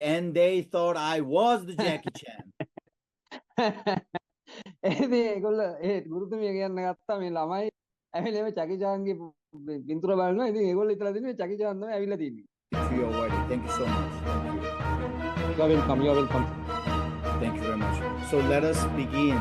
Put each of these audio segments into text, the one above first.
and they thought I was the Jackie Chan. ඉතින් ඒගොල්ල ඒ ගුරුතුමිය කියන්න ගත්තා මේ ළමයි ඇවිල්ලා මේ චකි චාන්ගේ පින්තූර බලනවා. ඉතින් ඒගොල්ලෝ හිතලා තින්නේ චකි චාන් තමයි ඇවිල්ලා තින්නේ. You're worthy. Thank you so much. Thank you. You're welcome. You're welcome. Thank you very much. So let us begin.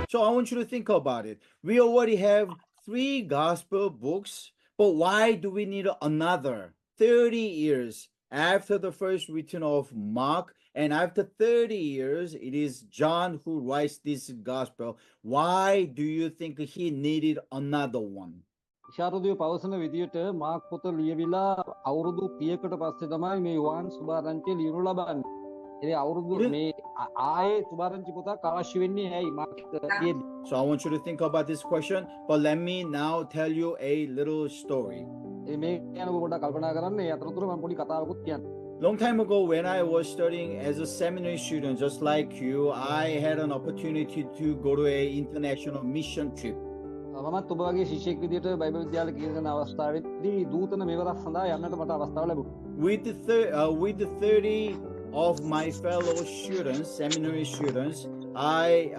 So I want you to think about it. We already have 3 gospel books, but why do we need another? 30 years after the first written of Mark, and after 30 years, it is John who writes this gospel. Why do you think he needed another one? ශාරදීය පවසන විදියට mark පොත ලියවිලා අවුරුදු 30කට පස්සේ තමයි මේ යෝහන් සුභාරංචිය ලියනු ලබන්නේ. ඒ අවුරුදු මේ ආයේ සුභාරංචි පොතක් අවශ්‍ය වෙන්නේ ඇයි mark ලියද්දි. So I want you to think about this question, but let me now tell you a little story. මේ ගැන පොඩ්ඩක් කල්පනා කරන්න. ඒ අතරතුර මම පොඩි කතාවකුත් කියන්න. Long time ago, when I was studying as a seminary student, just like you, I had an opportunity to go to a international mission trip. මමත් ඔබ වගේ ශිෂ්‍යෙක් විදියට බයිබල් විද්‍යාලේ කියන අවස්ථාවේදී දූතන මෙවරක් සඳහා යන්නට මට අවස්ථාව ලැබුණා. With the 30 of my fellow students, seminary students, I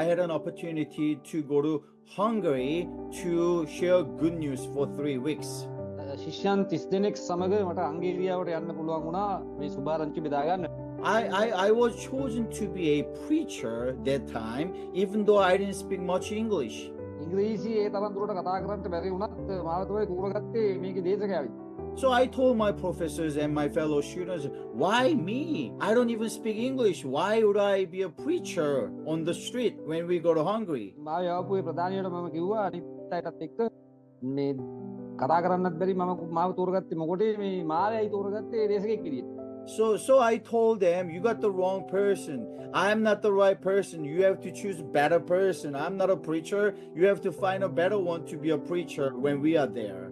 had an opportunity to go to Hungary to share good news for 3 weeks. ශිෂ්‍යයන් 30 දෙනෙක් සමග මට හංගේරියාවට යන්න පුළුවන් වුණා මේ සුභාරංචි බෙදා ගන්න. I was chosen to be a preacher that time, even though I didn't speak much English. ඉංග්‍රීසි ඒ තරම් දුරට කතා කරන්න බැරි වුණත් මාව තමයි තෝරගත්තේ මේකේ දේශකයාවි. So I told my professors and my fellow students, why me? I don't even speak English. Why would I be a preacher on the street when we go to Hungary? මාව යවපුවේ ප්‍රධානියට මම කිව්වා අනිත් අයටත් එක්ක මේ කතා කරන්නත් බැරි මාව තෝරගත්තේ මොකටද මේ මාවයි තෝරගත්තේ දේශකයෙක් විදියට. So I told them, you got the wrong person. I'm not the right person. You have to choose a better person. I'm not a preacher. You have to find a better one to be a preacher when we are there.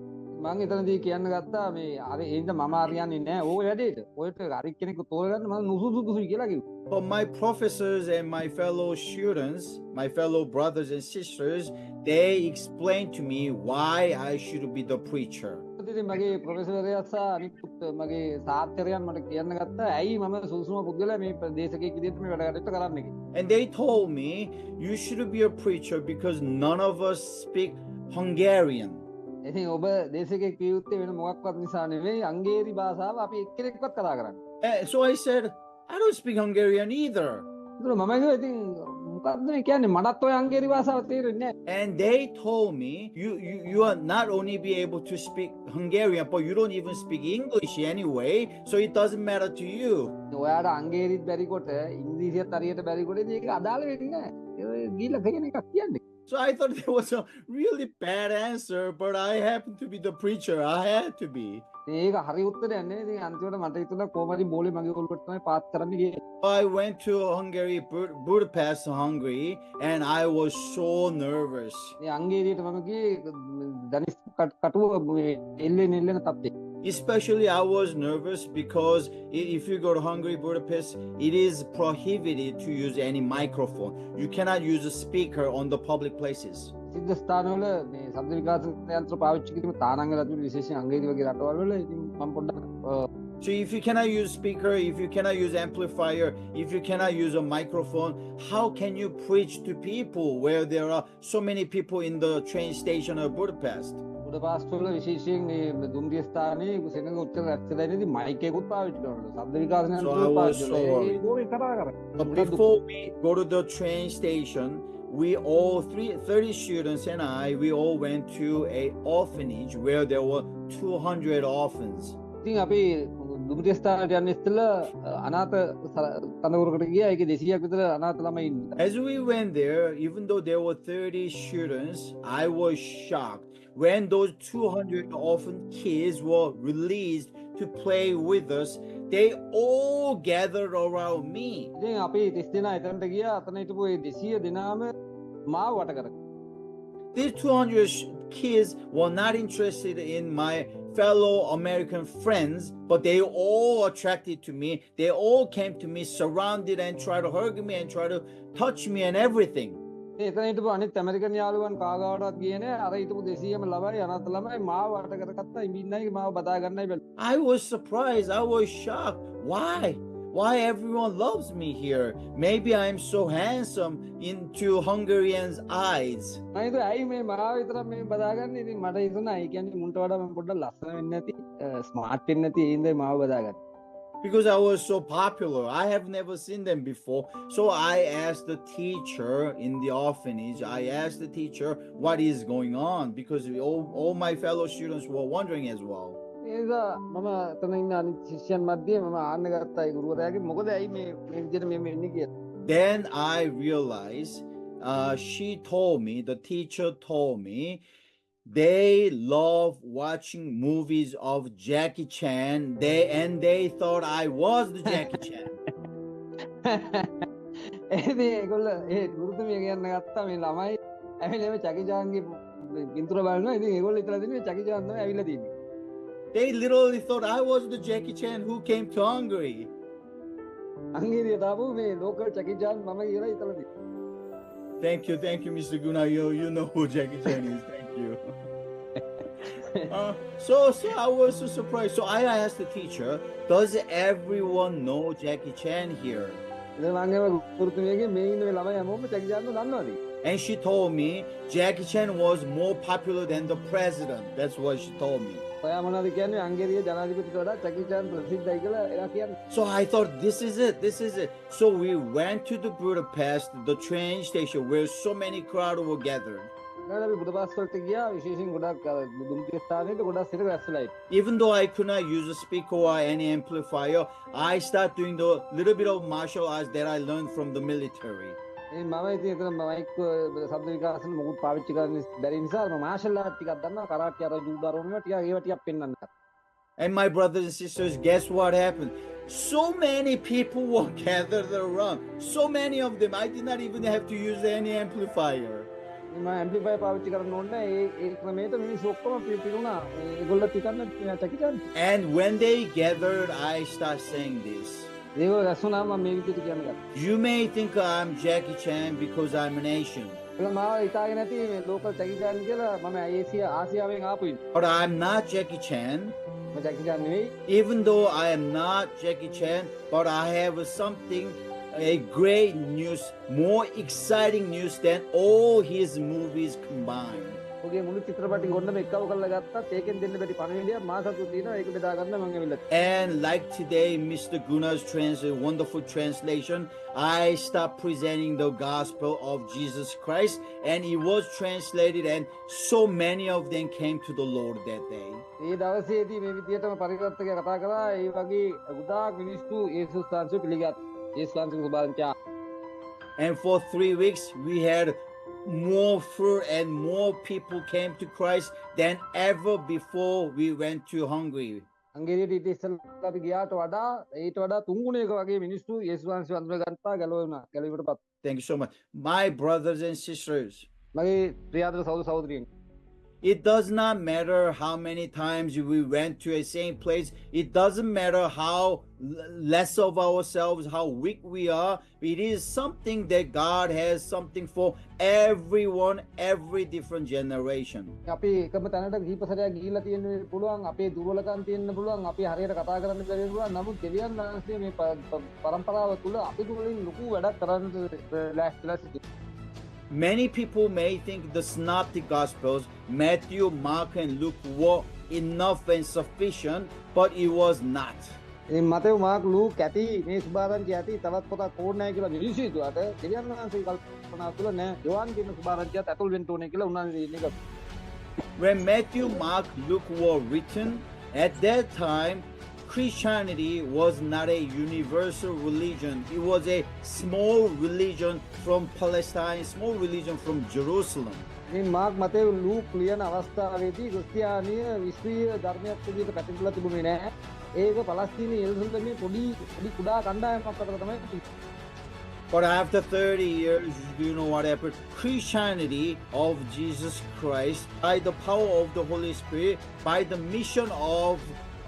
මම එතනදී කියන්න ගත්තා මේ අර එන්න මම හරියන්නේ නැහැ ඕක වැඩේට. ඔයට හරි කෙනෙක්ව තෝරගන්න මම නුසුසුසුයි කියලා කිව්වා. But my professors and my fellow students, my fellow brothers and sisters, they explained to me why I should be the preacher. ඉතින් මගේ ප්‍රොෆෙසර්යා සහ අනිත් මගේ සාත්‍යරයන් මට කියන්න ගත්තා ඇයි මම සුසුම පුද්ගලයා මේ දේශකයෙක් විදිහට මේ වැඩ කටයුතු කරන්නේ කියලා. And they told me, you should be a preacher because none of us speak Hungarian. ඉතින් ඔබ දේශකයෙක් කිය යුත්තේ වෙන මොකක්වත් නිසා නෙවෙයි හංගේරි භාෂාව අපි එක්කෙනෙක්වත් කතා කරන්නේ. So I said, I don't speak Hungarian either. ඉතින් මම කිව්වා ඉතින් මොකක්ද මේ කියන්නේ මටත් ඔය හංගේරි භාෂාව තේරෙන්නේ නැහැ. And they told me, you are not only be able to speak Hungarian, but you don't even speak English anyway, so it doesn't matter to you. ඔයාට හංගේරිත් බැරි කොට ඉංග්‍රීසියත් හරියට බැරි කොට ඉතින් ඒක අදාළ වෙන්නේ නැහැ. ඒ ගිහලා කියන එකක් කියන්නේ. So I thought there was a really bad answer, but I happened to be the preacher. I had to be. ඒක හරි උත්තරයක් නේ. ඉතින් අන්තිමට මට හිතුණා කොහමද බෝලේ මගේ ඔළුවට තමයි පාස් කරන්න ගියේ. I went to Hungary, Budapest, Hungary, and I was so nervous. මේ හංගේරියට මම ගියේ ධනිස් කටුව එල්ලෙන තත්ත්වය. Especially I was nervous because if you go to Hungary, Budapest, it is prohibited to use any microphone. You cannot use a speaker on the public places. සිද්ධ ස්ථානවල මේ ශබ්ද විකාශ යන්ත්‍ර පාවිච්චි කිරීම තානාංග ලැබුණු විශේෂයෙන් හංගේරි වගේ රටවල් වල ඉතින් මම පොඩ්ඩක් So if you cannot use speaker, if you cannot use amplifier, if you cannot use a microphone, how can you preach to people where there are so many people in the train station of Budapest? බුඩාපෙස්ට් වල විශේෂයෙන් මේ දුම්රිය ස්ථානයේ සෙනඟ උච්චර රැක්සදයිනේදී mic එකකුත් පාවිච්චි කරනවා. ශබ්ද විකාශන යන්ත්‍ර පාවිච්චි කරනවා. ඒක කතා කරා. But before we go to the train station, we all 30 students and we all went to a orphanage where there were 200 orphans. ඉතින් අපි දුම්රිය ස්ථානයට යන්න ඉස්සෙල්ලා අනාථ කඳවුරකට ගියා. ඒකේ 200ක් විතර අනාථ ළමයි ඉන්නවා. As we went there, even though there were 30 students, I was shocked when those 200 orphan kids were released to play with us. They all gathered around me. ඉතින් අපි 30 දෙනා එතනට ගියා. අතන හිටපු ඒ 200 දෙනාම මාව වට කරගත්තා. These 200 kids were not interested in my fellow American friends, but they all attracted to me. They all came to me, surrounded and tried to hug me and try to touch me and everything. එතන හිටපු අනිත් American යාළුවන් කාගාවටවත් ගියේ නෑ. අර හිටපු 200ම ළමයි අනාථ ළමයි මාව වට කරගත්තා. ඉඹින්නයි මාව බදා ගන්නයි බැලුවා. I was surprised. I was shocked. Why? Why everyone loves me here? Maybe I'm so handsome into Hungarians' eyes. මම හිතුවා ඇයි මේ මාව විතරක් මේ බදාගන්නේ. ඉතින් මට හිතුණා ඒ කියන්නේ මුන්ට වඩා මම පොඩ්ඩක් ලස්සන වෙන්නේ නැති, ස්මාර්ට් වෙන්නේ නැති ඒ හින්දා මාව බදාගත්තා. Because I was so popular. I have never seen them before. So I asked the teacher in the orphanage, I asked the teacher what is going on, because all my fellow students were wondering as well. ඒසා මම එතන ඉන්න අනිත් ශිෂ්‍යයන් මැද්දේ මම ආන්න ගත්තා ඒ ගුරුවරයාගෙන් මොකද ඇයි මේ විදිහට මේ වෙන්නේ කියලා. Then I realized she told me, the teacher told me, they love watching movies of Jackie Chan. They thought I was the Jackie Chan. ඒදී ඒගොල්ලෝ ඒ ගුරුතුමිය කියන්න ගත්තා මේ ළමයි ඇවිල්ලා මේ චකි චාන්ගේ පින්තූර බලනවා. ඉතින් ඒගොල්ලෝ හිතලා දෙන්නේ චකි චාන් තමයි ඇවිල්ලා තියෙන්නේ. They literally thought I was the Jackie Chan who came to Hungary. හංගේරියට ආපු මේ ලෝකල් චකි චාන් මම කියලා හිතලා තියෙන්නේ. Thank you, Mr. Guna. You know who Jackie Chan is. Thank you. So I was so surprised. So I asked the teacher, does everyone know Jackie Chan here? ඉතින් මම ඒ ගුරුතුමියගෙන් මේ ඉන්න මේ ළමයි හැමෝම චකි චාන්ව දන්නවද? And she told me Jackie Chan was more popular than the president. That's what she told me. ඔයා මොනවද කියන්නේ හංගේරියේ ජනාධිපතිට වඩා චකි චාන් ප්‍රසිද්ධයි කියලා එයා කියන්නේ. So I thought, this is it. So we went to the Budapest, the train station where so many crowd were gathered. ඊළඟට අපි බුදපාස් වලට ගියා විශේෂයෙන් ගොඩක් දුම්රිය ස්ථානෙට ගොඩක් සිර රැස්ලා ඉන්න. Even though I could not use a speaker or any amplifier, I started doing the little bit of martial arts that I learned from the military. ඉතින් මම ඉතින් එතන මයික් ශබ්ද විකාශන මොකුත් පාවිච්චි කරන්න බැරි නිසා මම මාෂල් ආර්ට් ටිකක් දන්නවා කරාටි අර ජූඩෝ අරෝනවා ටිකක් ඒවා ටිකක් පෙන්වන්න. And my brothers and sisters, guess what happened? So many people were gathered around. So many of them. I did not even have to use any amplifier. මම amplifier පාවිච්චි කරන්න ඕනේ නැහැ. ඒ ක්‍රමයට මිනිස්සු ඔක්කොම පිරුණා. ඒගොල්ලෝ හිතන්නේ චකි චාන්. And when they gathered, I started saying this. ඒගොල්ලෝ රැස්ුණාම මම මේ විදිහට කියන්න ගත්තා. You may think I'm Jackie Chan because I'm an Asian. ඒක මාව හිතාගෙන නැති මේ ලෝකල් චකි චාන් කියලා මම ආසියාවෙන් ආපු ඉන්නේ. But I'm not Jackie Chan. මම චකි චාන් නෙවෙයි. Even though I am not Jackie Chan, but I have something, a great news, more exciting news than all his movies combined. ඔගේ මුළු චිත්‍රපටි ගොන්නම එක්කව කරලා ගත්තත් ඒකෙන් දෙන්න බැරි පණිවිඩය මා සතු තියෙනවා ඒක බෙදා ගන්න මම ඇවිල්ලා. And like today, Mr. Guna's wonderful translation, I start presenting the gospel of Jesus Christ, and it was translated, and so many of them came to the Lord that day. ඒ දවසේදී මේ විදියටම පරිවර්තකයා කතා කරා ඒ වගේ ගොඩාක් මිනිස්සු යේසුස් වහන්සේ පිළිගත්. යේසුස් වහන්සේගේ සුභාරංචිය. And for 3 weeks, we had more fruit and more people came to Christ than ever before we went to Hungary. හංගේරියට ඊට ඉස්සෙල්ලා අපි ගියාට වඩා ඊට වඩා තුන් ගුණයක වගේ මිනිස්සු යේසුස් වහන්සේ වඳුර ගත්තා ගැලවීමටපත්. Thank you so much. My brothers and sisters, මගේ ප්‍රියාදර සහෝදර සහෝදරියනි, it does not matter how many times we went to a same place. It doesn't matter how less of ourselves, how weak we are. It is something that God has something for everyone, every different generation. අපි එකම තැනට දීප සැරයක් ගිහිල්ලා තියෙන්න පුළුවන්, අපේ දුර්වලකම් තියෙන්න පුළුවන්, අපි හරියට කතා කරන්න බැරි පුළුවන්. නමුත් දෙවියන් වහන්සේ මේ පරම්පරාව තුල අපි තුලින් ලොකු වැඩක් කරන්න ලෑස්තිලා සිටිනවා. Many people may think the synoptic gospels, Matthew, Mark and Luke, were enough and sufficient, but it was not. ඉතින් මතෙව් මාක් ලූක් ඇති මේ සුභාරංචිය ඇති තවත් පොතක් ඕනේ නැහැ කියලා මිනිස්සු හිතුවාට දෙවියන් වහන්සේ කල්පනා කළා නෑ යෝහන් කියන සුභාරංචියත් ඇතුල් වෙන්න ඕනේ කියලා උන්වහන්සේ ඉන්නේ. When Matthew, Mark, Luke were written, at that time Christianity was not a universal religion. It was a small religion from Palestine, small religion from Jerusalem. ඉතින් මාක් මතෙව් ලූක් ලියන අවස්ථාවේදී ක්‍රිස්තියානිය විශ්වීය ධර්මයක් විදිහට පැතිරලා තිබුණේ නැහැ. ඒක පලස්තීන යෙරුසලමේ පොඩි කුඩා කණ්ඩායමක් අතර තමයි. But after 30 years, do you know what happened? Christianity of Jesus Christ, by the power of the Holy Spirit, by the mission of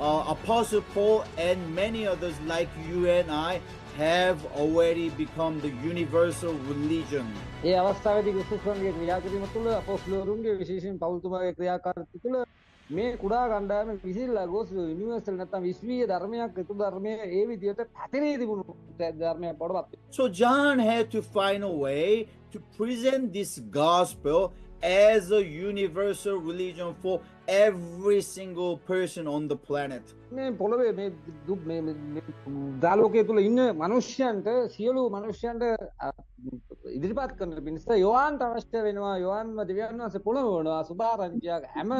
Apostle Paul and many others like you and I have already become the universal religion. ඒ අවස්ථාවේදී ක්‍රිස්තුස්වන්ගේ ක්‍රියා කිරීම තුළ අපොස්තලවරුන්ගේ විශේෂයෙන් පෞල්තුමාගේ ක්‍රියාකාරීත්වය තුළ මේ කුඩා කණ්ඩායම විසිරලා ගොස් යුනිවර්සල් නැත්නම් විශ්වීය ධර්මයක් ඒතු ධර්මයේ ඒ විදිහට පැතිරී තිබුණු ධර්මයක් බවට පත්. So John had to find a way to present this gospel as a universal religion for every single person on the planet. මේ පොළවේ මේ දාලෝකයේ තුල ඉන්න මිනිස්යන්ට සියලු මිනිස්යන්ට ඉදිරිපත් කරන පිණිස යෝහාන්ට අවශ්‍ය වෙනවා. යෝහාන් දෙවියන් වහන්සේ පොළවනවා සුභාරංචියක් හැම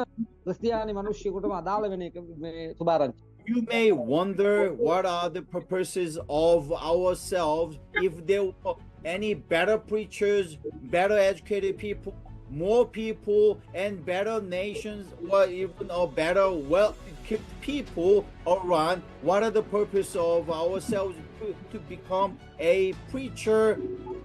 ක්‍රිස්තියානි මිනිස්සුෙකුටම අදාළ වෙන එක මේ සුභාරංචි. You may wonder what are the purposes of ourselves if there were any better preachers, better educated people, more people and better nations, or even or better well-equipped people around. What are the purpose of ourselves to become a preacher,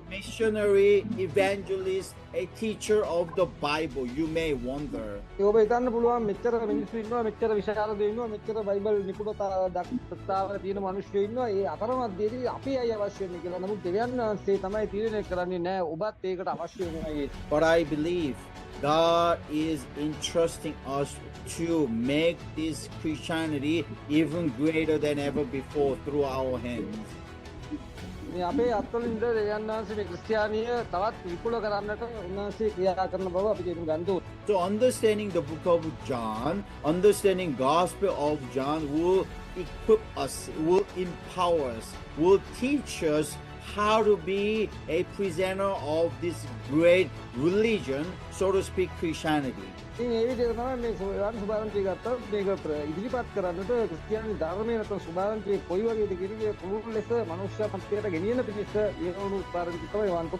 missionary, evangelist, a teacher of the Bible? You may wonder. ඔබ හිතන්න පුළුවන් මෙච්චර මිනිස්සු ඉන්නවා, මෙච්චර විශාරද ඉන්නවා, මෙච්චර බයිබල් නිපුණතාව තියෙන මිනිස්සු ඉන්නවා. ඒ අතරමැදදී අපි අය අවශ්‍ය වෙන්නේ කියලා. නමුත් දෙවියන් වහන්සේ තමයි තීරණය කරන්නේ නෑ ඔබත් ඒකට අවශ්‍ය වෙනවා. But I believe God is entrusting us to make this Christianity even greater than ever before through our hands. මේ අපේ අත්වලින් දෙවියන් වහන්සේ මේ ක්‍රිස්තියානිය තවත් විපුල කරන්නට උන්වහන්සේ ක්‍රියා කරන බව අපි තේරුම් ගන්න ඕනේ. So understanding the book of John, understanding gospel of John will equip us, will empower us, will teach us how to be a presenter of this great religion, so to speak, Christianity. ඉතින් ඒ විදිහට තමයි මේ සුභාරංචිය ගත්තොත් මේක ඉදිරිපත් කරන්නට ක්‍රිස්තියානි ධර්මයේ නැත්නම් සුභාරංචිය කොයි වගේද කියන එක පුළුල් ලෙස මනුෂ්‍ය පන්තියට ගෙනියන පිණිස ඒ වුණු සුභාරංචිය තමයි වන්ත